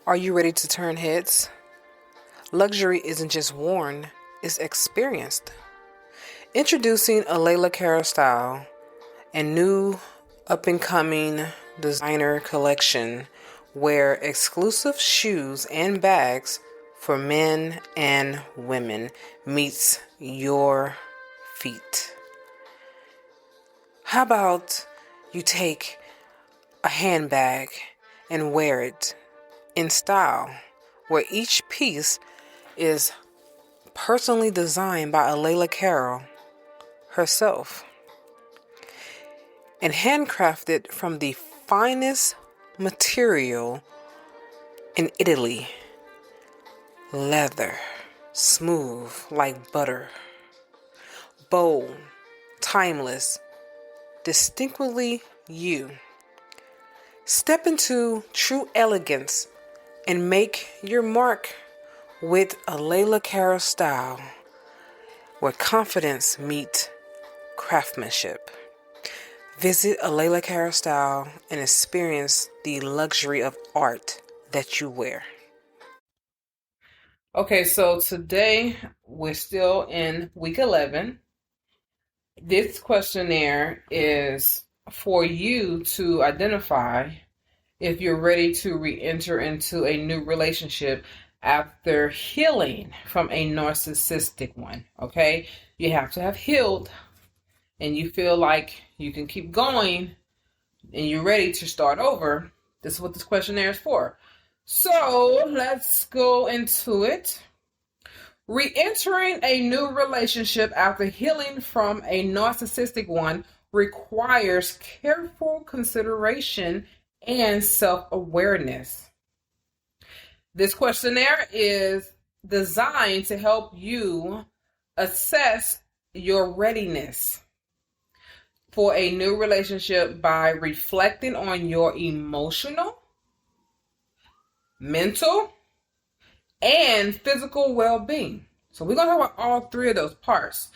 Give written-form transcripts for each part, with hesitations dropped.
Are you ready to turn heads? Luxury isn't just worn, it's experienced. Introducing a Layla Cara style and new up-and-coming designer collection where exclusive shoes and bags for men and women meets your feet. How about you take a handbag and wear it in style, where each piece is personally designed by Layla Carroll herself and handcrafted from the finest material in Italy. Leather, smooth like butter, bold, timeless, distinctly you. Step into true elegance and make your mark with a Layla Cara style where confidence meets craftsmanship. Visit a Layla Cara style and experience the luxury of art that you wear. Okay, so today we're still in week 11. This questionnaire is for you to identify if you're ready to re-enter into a new relationship after healing from a narcissistic one, okay? You have to have healed and you feel like you can keep going and you're ready to start over. This is what this questionnaire is for. So let's go into it. Re-entering a new relationship after healing from a narcissistic one requires careful consideration and self-awareness. This questionnaire is designed to help you assess your readiness for a new relationship by reflecting on your emotional, mental, and physical well-being. So we're going to talk about all three of those parts.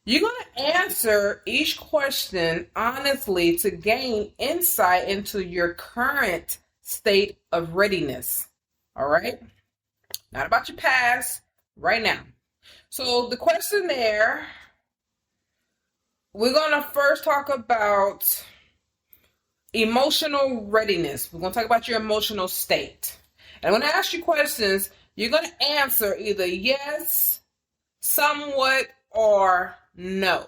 You're going to answer each question honestly to gain insight into your current state of readiness. All right? Not about your past, right now. So the questionnaire, we're going to first talk about emotional readiness. We're going to talk about your emotional state. And I'm going to ask you questions. You're going to answer either yes, somewhat, or no.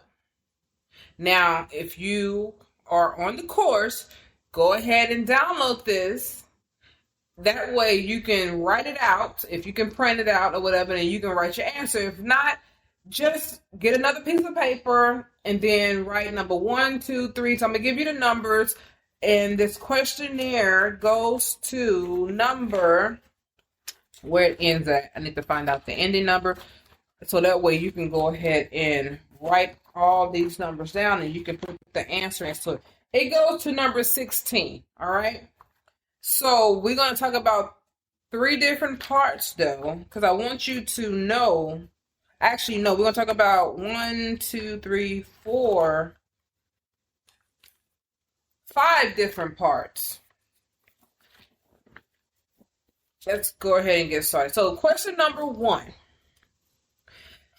Now, if you are on the course, go ahead and download this. That way you can write it out. If you can print it out or whatever, then you can write your answer. If not, just get another piece of paper and then write number 1, 2, 3. So I'm going to give you the numbers. And this questionnaire goes to number, where it ends at. I need to find out the ending number. So that way you can go ahead and write all these numbers down and you can put the answer in. So it goes to number 16. All right. So we're going to talk about 3 different parts though, because I want you to know. Actually, no, we're going to talk about 1, 2, 3, 4, 5 different parts. Let's go ahead and get started. So question number 1.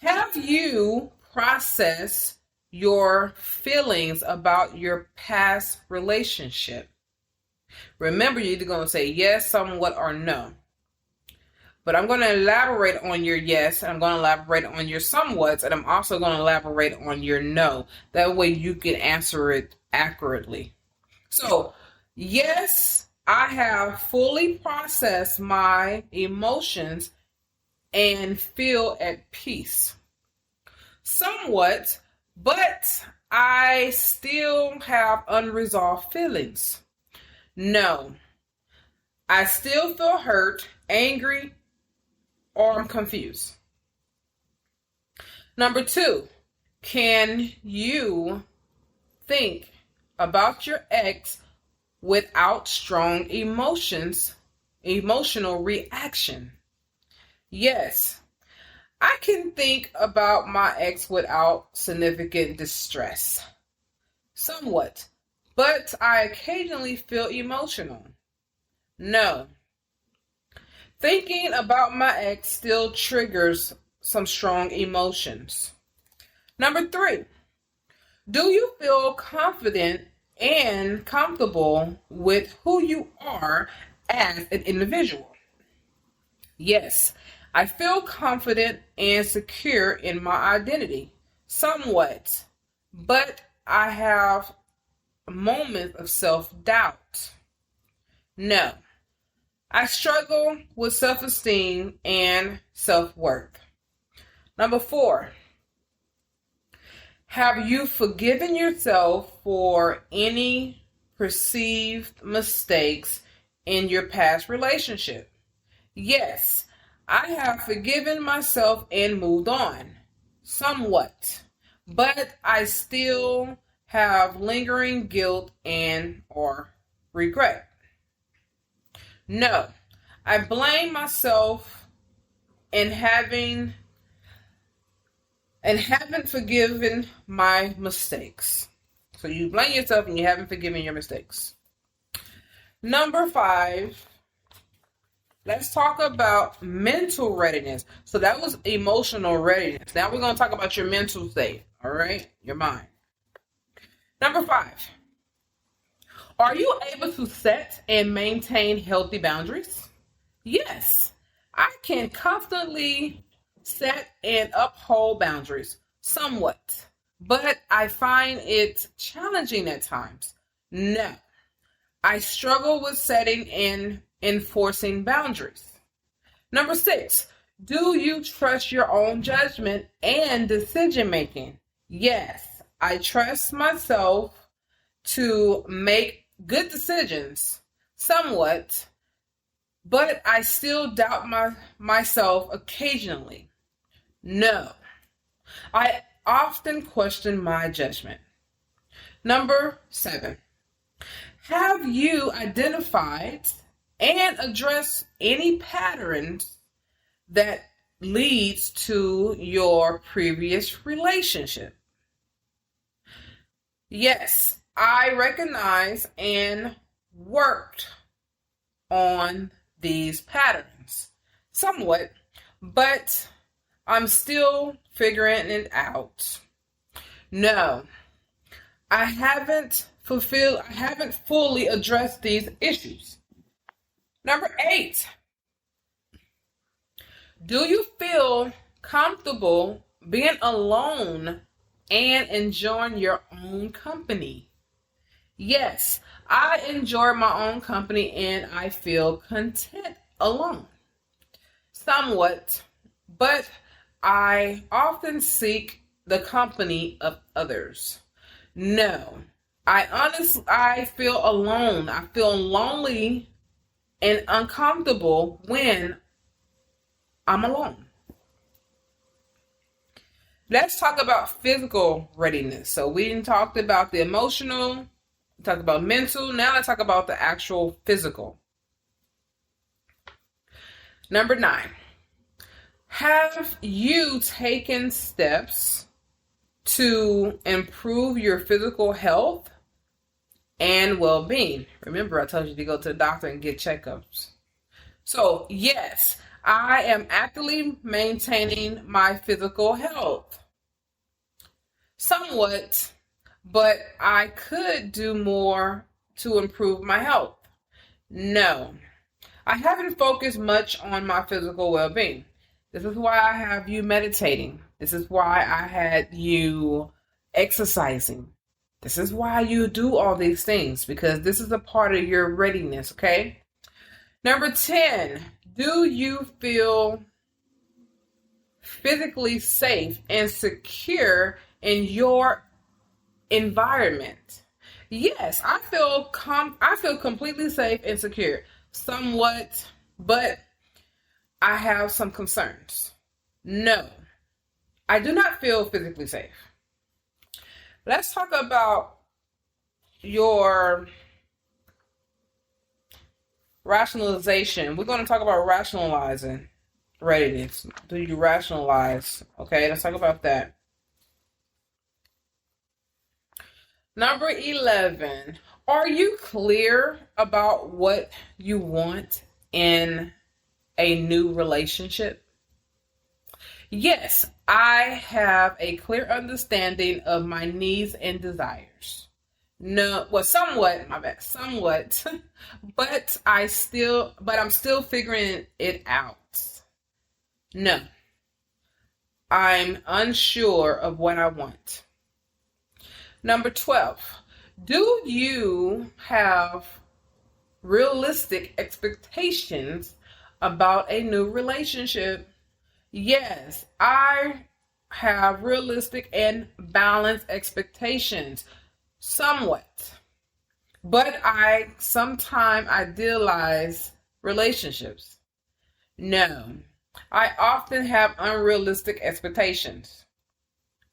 Have you processed your feelings about your past relationship? Remember, you're either going to say yes, somewhat, or no. But I'm going to elaborate on your yes, and I'm going to elaborate on your somewhats, and I'm also going to elaborate on your no. That way you can answer it accurately. So, yes, I have fully processed my emotions and feel at peace. Somewhat, but I still have unresolved feelings. No, I still feel hurt, angry, or I'm confused. Number 2, can you think about your ex without strong emotional reaction? Yes, I can think about my ex without significant distress. Somewhat, but I occasionally feel emotional. No, Thinking about my ex still triggers some strong emotions. Number 3, do you feel confident and comfortable with who you are as an individual? Yes, I feel confident and secure in my identity, somewhat, but I have moments of self-doubt. No, I struggle with self-esteem and self-worth. Number 4, have you forgiven yourself for any perceived mistakes in your past relationship? Yes, I have forgiven myself and moved on, somewhat, but I still have lingering guilt and or regret. No, I blame myself and haven't forgiven my mistakes. So you blame yourself and you haven't forgiven your mistakes. Number 5, let's talk about mental readiness. So that was emotional readiness. Now we're going to talk about your mental state, all right? Your mind. Number 5, are you able to set and maintain healthy boundaries? Yes, I can constantly set and uphold boundaries, somewhat, but I find it challenging at times. No, I struggle with setting and enforcing boundaries. Number 6, do you trust your own judgment and decision making? Yes, I trust myself to make good decisions, somewhat, but I still doubt myself occasionally. No, I often question my judgment. Number 7, have you identified and addressed any patterns that leads to your previous relationship? Yes, I recognize and worked on these patterns somewhat, but I'm still figuring it out. No, I haven't fully addressed these issues. Number 8, do you feel comfortable being alone and enjoying your own company? Yes, I enjoy my own company and I feel content alone. Somewhat, but I often seek the company of others. No, I feel alone. I feel lonely and uncomfortable when I'm alone. Let's talk about physical readiness. So we talked about the emotional, we talked about mental. Now let's talk about the actual physical. Number 9, have you taken steps to improve your physical health and well-being? Remember, I told you to go to the doctor and get checkups. So, yes, I am actively maintaining my physical health. Somewhat, but I could do more to improve my health. No, I haven't focused much on my physical well-being. This is why I have you meditating. This is why I had you exercising. This is why you do all these things, because this is a part of your readiness, okay? Number 10, do you feel physically safe and secure in your environment? Yes, I feel completely safe and secure. Somewhat, but I have some concerns. No, I do not feel physically safe. Let's talk about your rationalization. We're going to talk about rationalizing readiness. Do you rationalize? Okay, let's talk about that. Number 11, are you clear about what you want in a new relationship? Yes, I have a clear understanding of my needs and desires. No, well, somewhat, my bad, somewhat, but I'm still figuring it out. No, I'm unsure of what I want. Number 12, do you have realistic expectations about a new relationship? Yes, I have realistic and balanced expectations, somewhat. But I sometimes idealize relationships. No, I often have unrealistic expectations.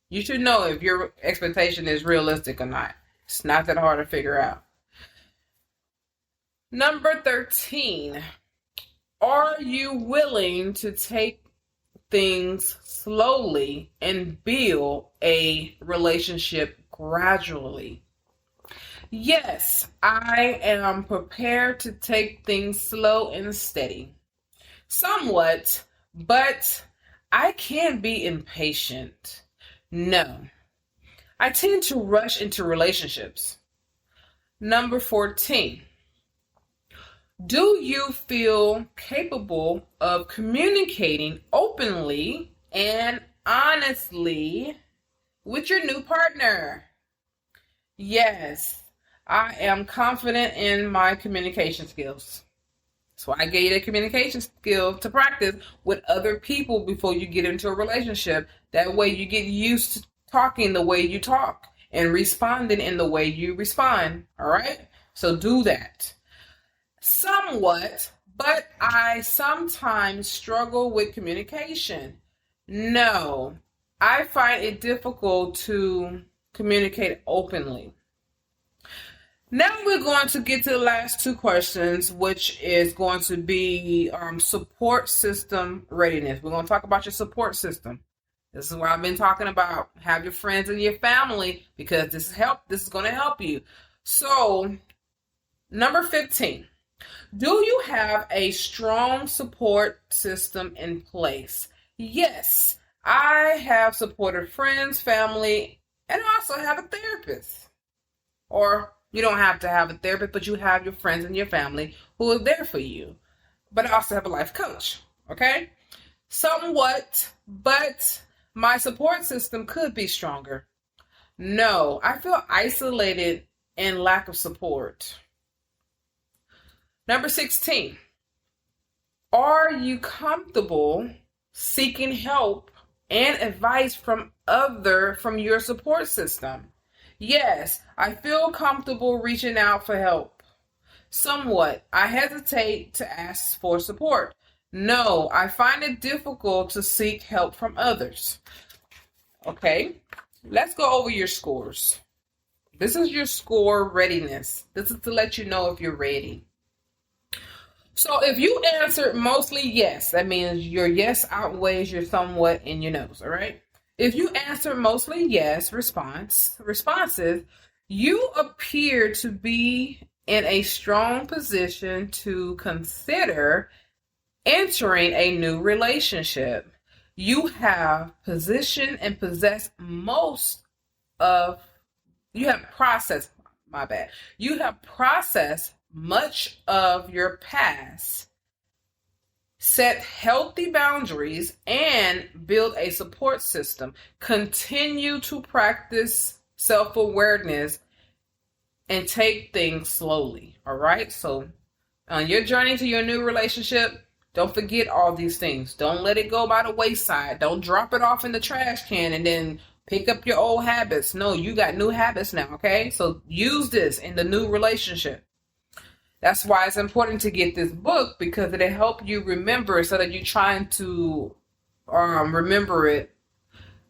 You should know if your expectation is realistic or not. It's not that hard to figure out. Number 13, are you willing to take things slowly and build a relationship gradually? Yes, I am prepared to take things slow and steady. Somewhat, but I can be impatient. No, I tend to rush into relationships. Number 14, do you feel capable of communicating openly and honestly with your new partner? Yes, I am confident in my communication skills. That's why I gave you the communication skill to practice with other people before you get into a relationship. That way you get used to talking the way you talk and responding in the way you respond. All right? So do that. Somewhat, but I sometimes struggle with communication. No, I find it difficult to communicate openly. Now we're going to get to the last two questions, which is going to be support system readiness. We're going to talk about your support system. This is what I've been talking about. Have your friends and your family, because this is going to help you. So, number 15. Do you have a strong support system in place? Yes, I have supported friends, family, and I also have a therapist. Or you don't have to have a therapist, but you have your friends and your family who are there for you. But I also have a life coach, okay? Somewhat, but my support system could be stronger. No, I feel isolated and lack of support. Number 16, are you comfortable seeking help and advice from your support system? Yes, I feel comfortable reaching out for help. Somewhat, I hesitate to ask for support. No, I find it difficult to seek help from others. Okay, let's go over your scores. This is your score readiness. This is to let you know if you're ready. So if you answered mostly yes, that means your yes outweighs your somewhat and your no's, all right? If you answer mostly yes responses, you appear to be in a strong position to consider entering a new relationship. You have positioned and possessed you have processed much of your past, set healthy boundaries, and build a support system. Continue to practice self-awareness and take things slowly. All right. So on your journey to your new relationship, don't forget all these things. Don't let it go by the wayside. Don't drop it off in the trash can and then pick up your old habits. No, you got new habits now. Okay. So use this in the new relationship. That's why it's important to get this book, because it'll help you remember, so that you're trying to remember it.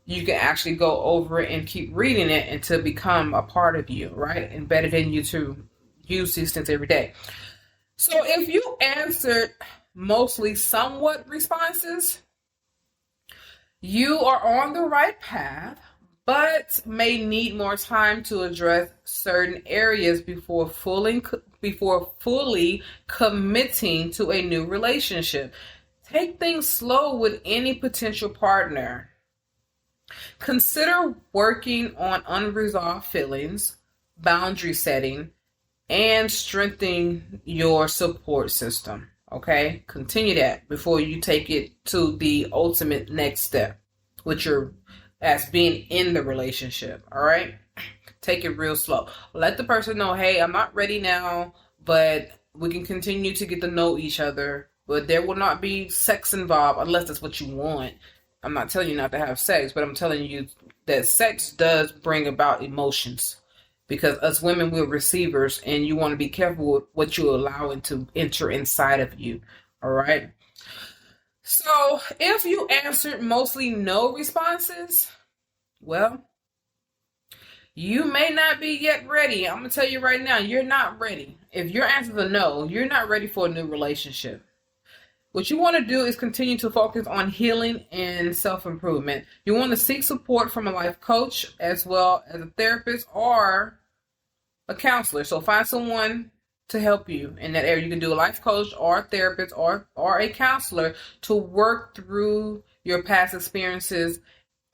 You can actually go over it and keep reading it until it become a part of you, right? Embedded in you to use these things every day. So if you answered mostly somewhat responses, you are on the right path, but may need more time to address certain areas before fully committing to a new relationship. Take things slow with any potential partner. Consider working on unresolved feelings, boundary setting, and strengthening your support system. Okay? Continue that before you take it to the ultimate next step, which you're as being in the relationship. All right? Take it real slow. Let the person know, hey, I'm not ready now, but we can continue to get to know each other. But there will not be sex involved unless that's what you want. I'm not telling you not to have sex, but I'm telling you that sex does bring about emotions. Because us women, we're receivers, and you want to be careful with what you're allowing to enter inside of you. All right? So if you answered mostly no responses, well, you may not be yet ready. I'm going to tell you right now, you're not ready. If your answer is a no, you're not ready for a new relationship. What you want to do is continue to focus on healing and self-improvement. You want to seek support from a life coach as well as a therapist or a counselor. So find someone to help you in that area. You can do a life coach or a therapist or a counselor to work through your past experiences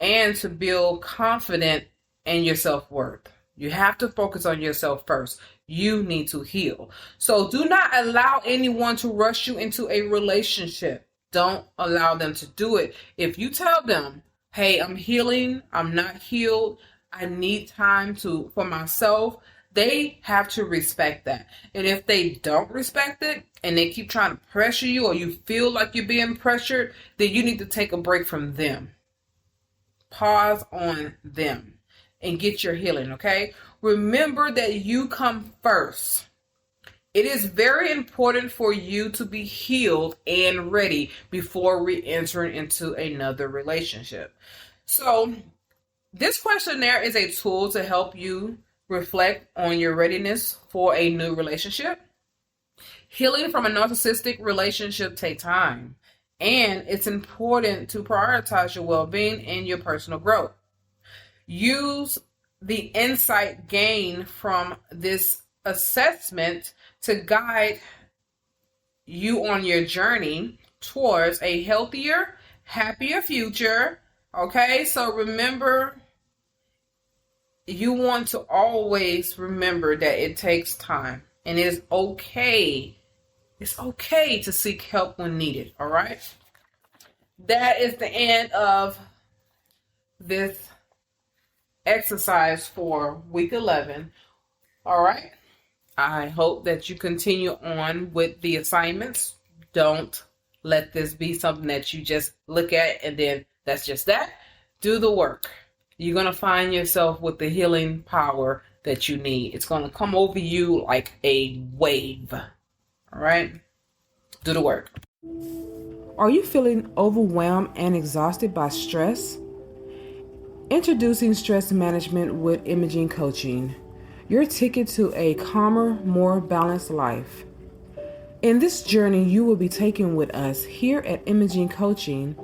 and to build confidence in your self-worth. You have to focus on yourself first. You need to heal. So do not allow anyone to rush you into a relationship. Don't allow them to do it. If you tell them, hey, I'm healing, I'm not healed, I need time for myself, they have to respect that. And if they don't respect it and they keep trying to pressure you or you feel like you're being pressured, then you need to take a break from them. Pause on them and get your healing, okay? Remember that you come first. It is very important for you to be healed and ready before re-entering into another relationship. So this questionnaire is a tool to help you reflect on your readiness for a new relationship. Healing from a narcissistic relationship takes time, and it's important to prioritize your well-being and your personal growth. Use the insight gained from this assessment to guide you on your journey towards a healthier, happier future. Okay, so remember, you want to always remember that it takes time, and it is okay. It's okay to seek help when needed. All right, that is the end of this exercise for week 11. All right. I hope that you continue on with the assignments. Don't let this be something that you just look at and then that's just that. Do the work. You're going to find yourself with the healing power that you need. It's going to come over you like a wave. All right. Do the work. Are you feeling overwhelmed and exhausted by stress? Introducing Stress Management with Imaging Coaching, your ticket to a calmer, more balanced life. In this journey you will be taking with us here at Imaging Coaching,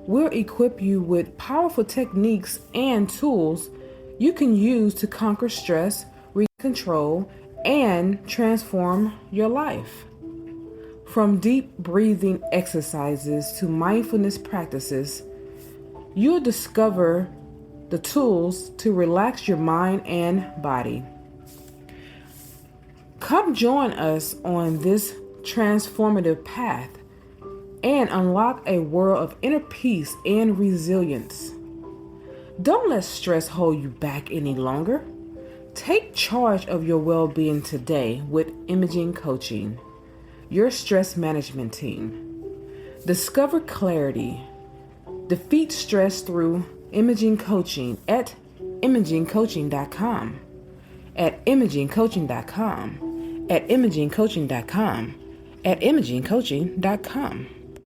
we'll equip you with powerful techniques and tools you can use to conquer stress, regain control, and transform your life. From deep breathing exercises to mindfulness practices, you'll discover the tools to relax your mind and body. Come join us on this transformative path and unlock a world of inner peace and resilience. Don't let stress hold you back any longer. Take charge of your well-being today with Imaging Coaching, your stress management team. Discover clarity. Defeat stress through Imaging Coaching at imagingcoaching.com, at imagingcoaching.com, at imagingcoaching.com, at imagingcoaching.com.